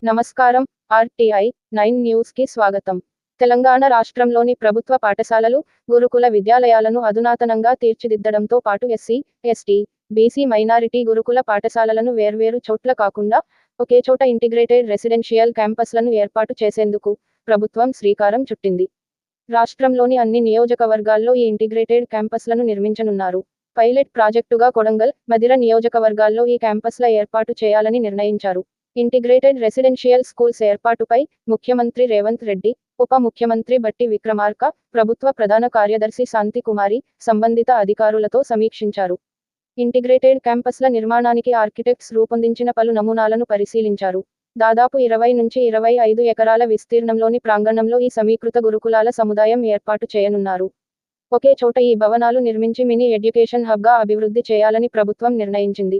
నమస్కారం. ఆర్టీఐ 9 న్యూస్కి స్వాగతం. తెలంగాణ రాష్ట్రంలోని ప్రభుత్వ పాఠశాలలు, గురుకుల విద్యాలయాలను అధునాతనంగా తీర్చిదిద్దడంతో పాటు ఎస్సీ, ఎస్టీ, బీసీ మైనారిటీ గురుకుల పాఠశాలలను వేర్వేరు చోట్ల కాకుండా ఒకే చోట ఇంటిగ్రేటెడ్ రెసిడెన్షియల్ క్యాంపస్లను ఏర్పాటు చేసేందుకు ప్రభుత్వం శ్రీకారం చుట్టింది. రాష్ట్రంలోని అన్ని నియోజకవర్గాల్లో ఈ ఇంటిగ్రేటెడ్ క్యాంపస్లను నిర్మించనున్నారు. పైలట్ ప్రాజెక్టుగా కొడంగల్, మధిర నియోజకవర్గాల్లో ఈ క్యాంపస్ల ఏర్పాటు చేయాలని నిర్ణయించారు. ఇంటిగ్రేటెడ్ రెసిడెన్షియల్ స్కూల్స్ ఏర్పాటుపై ముఖ్యమంత్రి రేవంత్ రెడ్డి, ఉప ముఖ్యమంత్రి బట్టి విక్రమార్క, ప్రభుత్వ ప్రధాన కార్యదర్శి శాంతి కుమారి సంబంధిత అధికారులతో సమీక్షించారు. ఇంటిగ్రేటెడ్ క్యాంపస్ల నిర్మాణానికి ఆర్కిటెక్ట్స్ రూపొందించిన పలు నమూనాలను పరిశీలించారు. దాదాపు 20 నుంచి 25 ఎకరాల విస్తీర్ణంలోని ప్రాంగణంలో ఈ సమీకృత గురుకులాల సముదాయం ఏర్పాటు చేయనున్నారు. ఒకే చోట ఈ భవనాలు నిర్మించి మినీ ఎడ్యుకేషన్ హబ్గా అభివృద్ధి చేయాలని ప్రభుత్వం నిర్ణయించింది.